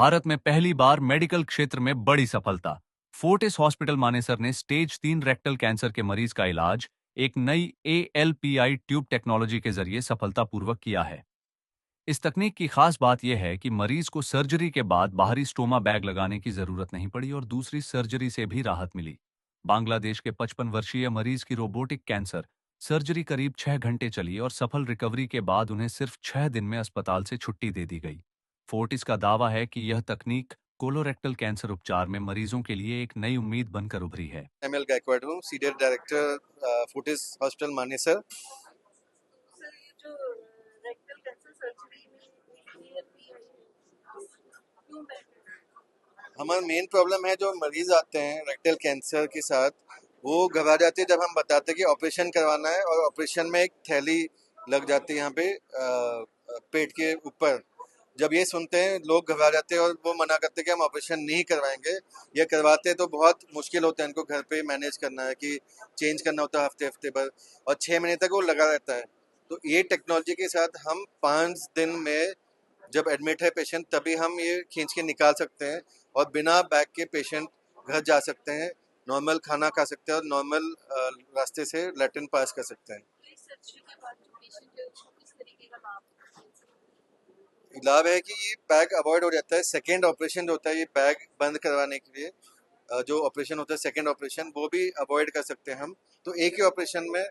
भारत में पहली बार मेडिकल क्षेत्र में बड़ी सफलता। फोर्टिस हॉस्पिटल मानेसर ने स्टेज 3 रेक्टल कैंसर के मरीज का इलाज एक नई ALPI ट्यूब टेक्नोलॉजी के जरिए सफलतापूर्वक किया है। इस तकनीक की खास बात यह है कि मरीज को सर्जरी के बाद बाहरी स्टोमा बैग लगाने की जरूरत नहीं पड़ी और दूसरी सर्जरी से भी राहत मिली। बांग्लादेश के 55 वर्षीय मरीज की रोबोटिक कैंसर सर्जरी करीब 6 घंटे चली और सफल रिकवरी के बाद उन्हें सिर्फ 6 दिन में अस्पताल से छुट्टी दे दी गई। फोर्टिस का दावा है कि यह तकनीक कोलोरेक्टल कैंसर उपचार में मरीजों के लिए एक नई उम्मीद बनकर उभरी है। ML गायकवाड हूँ, senior director Fortis hospital Manesar. Sir ये जो रेक्टल कैंसर सर्जरी में क्यों हमारा मेन प्रॉब्लम है जो मरीज आते हैं रेक्टल कैंसर के साथ, वो घबरा जाते हैं जब हम बताते हैं कि ऑपरेशन करवाना है, और ऑपरेशन में एक थैली लग जाती है यहाँ पे पेट के ऊपर। जब ये सुनते हैं लोग घबरा जाते हैं और वो मना करते हैं कि हम ऑपरेशन नहीं करवाएंगे। या करवाते हैं तो बहुत मुश्किल होता है इनको घर पे मैनेज करना है कि चेंज करना होता है हफ्ते हफ्ते पर, और 6 महीने तक वो लगा रहता है। तो ये टेक्नोलॉजी के साथ हम 5 दिन में जब एडमिट है पेशेंट तभी हम ये खींच के निकाल सकते हैं, और बिना बैग के पेशेंट घर जा सकते हैं, नॉर्मल खाना खा सकते हैं और नॉर्मल रास्ते से लैट्रिन पास कर सकते हैं। सर्जरी के बाद जो पेशेंट है उसको किस तरीके का लाभ लाभ है कि ये बैग अवॉइड हो जाता है। सेकेंड ऑपरेशन जो होता है ये बैग बंद करवाने के लिए, जो ऑपरेशन होता है सेकेंड ऑपरेशन, वो भी अवॉइड कर सकते हैं हम। तो एक ही ऑपरेशन में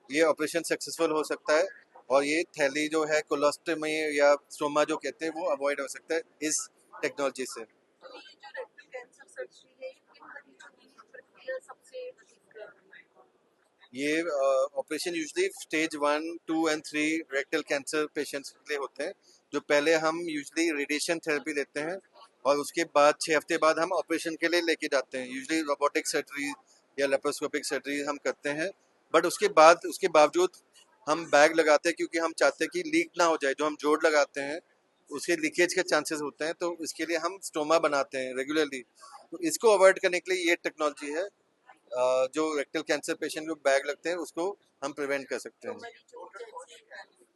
ये ऑपरेशन सक्सेसफुल हो सकता है, और ये थैली जो है कोलोस्टमी या स्टोमा जो कहते हैं वो अवॉइड हो सकता है इस टेक्नोलॉजी से। तो ये जो रेक्टल कैंसर सर्जरी है ये किन मरीजों की प्रक्रिया सबसे अधिक ये operation usually stage 1, 2 and 3 rectal cancer patients के लिए होते हैं, जो पहले हम यूजली रेडिएशन थेरेपी देते हैं, और उसके बाद 6 हफ्ते बाद हम ऑपरेशन के लिए लेके जाते हैं। यूजली रोबोटिक सर्जरी या लेप्रोस्कोपिक सर्जरी हम करते हैं, बट उसके बावजूद हम बैग लगाते हैं क्योंकि हम चाहते हैं कि लीक ना हो जाए। जो हम जोड़ लगाते हैं उसके लीकेज के चांसेस होते हैं, तो इसके लिए हम स्टोमा बनाते हैं रेगुलरली। तो इसको अवॉइड करने के लिए ये टेक्नोलॉजी है, जो रेक्टल कैंसर पेशेंट को बैग लगते हैं उसको हम प्रिवेंट कर सकते हैं। मरीजों को जैसे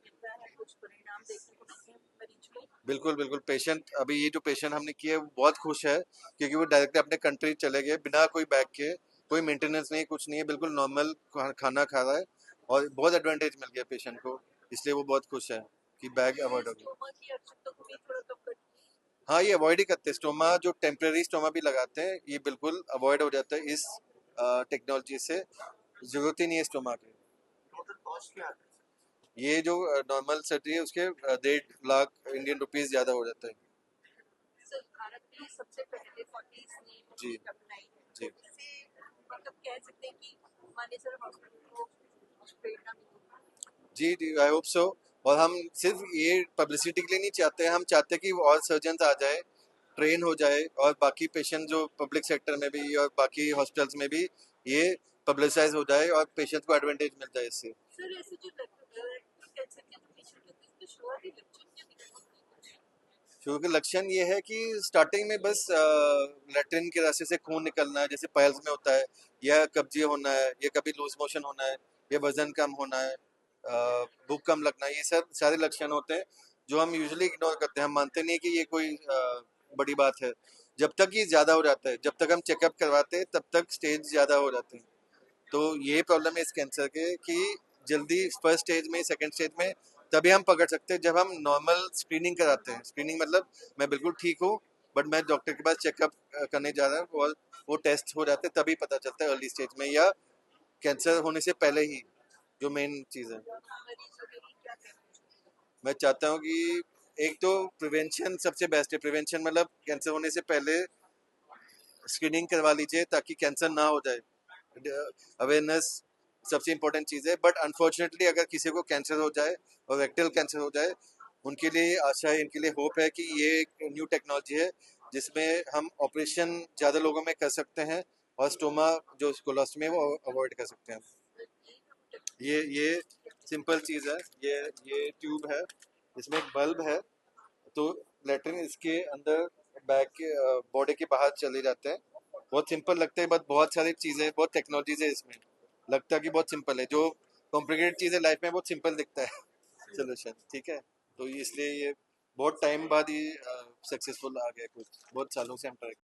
मिलता है कुछ परिणाम देखने को मिलते हैं मरीज में बिल्कुल बिल्कुल। पेशेंट अभी ये जो पेशेंट हमने किया है वो बहुत खुश है, क्योंकि वो डायरेक्टली अपने कंट्री चले गए बिना कोई बैग के, कोई मेंटेनेंस नहीं, कुछ नहीं है, बिल्कुल नॉर्मल खाना खा रहा है, और बहुत एडवांटेज मिल गया पेशेंट को, इसलिए वो बहुत खुश है कि बैग अवॉइड हो गया। स्टोमा की आवश्यकता को भी थोड़ा कम कर हाँ, ये अवॉइड ही करते हैं। स्टोमा जो टेम्परेरी स्टोमा भी लगाते हैं ये बिल्कुल अवॉइड हो जाता है इस टेक्नोलॉजी से। जरूरत ही नहीं है स्टोमा की। टोटल कॉस्ट क्या है? ये जो नॉर्मल सर्जरी है उसके 1.5 लाख इंडियन रुपीस ज़्यादा हो जाता है। सर भारत में सबसे पहले 40 ने जी अपनाई है जी तो इससे मतलब कह सकते हैं कि मानेसर हॉस्पिटल को प्रेरणा मिली। जी जी, आई होप सो। और हम सिर्फ ये पब्लिसिटी के लिए नहीं चाहते हैं, हम चाहते हैं कि और सर्जन्स आ जाए, ट्रेन हो जाए, और बाकी पेशेंट जो पब्लिक सेक्टर में भी और बाकी हॉस्पिटल्स में भी ये पब्लिसाइज हो जाए और पेशेंट को एडवांटेज मिल जाए इससे। सर ऐसे जो कैंसर के जो पेशेंट होते हैं इसके शुरुआती लक्षण क्या दिखते हैं? शुरू के लक्षण ये है कि स्टार्टिंग में बस लैट्रिन के रास्ते से खून निकलना है, जैसे पाइल्स में होता है, या कब्जी होना है, या कभी लूज मोशन होना है, या वजन कम होना है, भूख कम लगना है, ये सब सारे लक्षण होते हैं जो हम यूजुअली इग्नोर करते हैं। हम मानते नहीं कि ये कोई बड़ी बात है। जब तक ये ज़्यादा हो जाता है, जब तक हम चेकअप करवाते हैं तब तक स्टेज ज़्यादा हो जाते हैं। तो ये प्रॉब्लम है इस कैंसर के कि जल्दी फर्स्ट स्टेज में, सेकंड स्टेज में तभी हम पकड़ सकते हैं जब हम नॉर्मल स्क्रीनिंग कराते हैं। स्क्रीनिंग मतलब मैं बिल्कुल ठीक हूँ, बट मैं डॉक्टर के पास चेकअप करने जा रहा हूँ, और वो टेस्ट हो जाते हैं तभी पता चलता है अर्ली स्टेज में, या कैंसर होने से पहले ही, जो मेन चीज़ है। मरीजों के लिए क्या कहना मैं चाहता हूँ कि एक तो प्रिवेंशन सबसे बेस्ट है। प्रिवेंशन मतलब कैंसर होने से पहले स्क्रीनिंग करवा लीजिए ताकि कैंसर ना हो जाए। अवेयरनेस सबसे इम्पोर्टेंट चीज़ है, बट अनफॉर्चुनेटली अगर किसी को कैंसर हो जाए और रेक्टल कैंसर हो जाए, उनके लिए आशा है, इनके लिए होप है कि ये एक न्यू टेक्नोलॉजी है जिसमें हम ऑपरेशन ज़्यादा लोगों में कर सकते हैं, और स्टोमा जो कोलोस्टमी है वो अवॉइड कर सकते हैं। ये सिंपल चीज़ है। ये ट्यूब है, इसमें एक बल्ब है, तो लेटरिन इसके अंदर बैग के बॉडी के बाहर चले जाते हैं। बहुत सिंपल लगता है, बट बहुत सारी चीज़ें, बहुत टेक्नोलॉजीज है इसमें। लगता है कि बहुत सिंपल है, जो कॉम्प्लिकेटेड चीज़ है लाइफ में बहुत सिंपल दिखता है सोल्यूशन, ठीक है। तो इसलिए ये बहुत टाइम बाद ही सक्सेसफुल आ गया कुछ बहुत सालों से हम ट्राई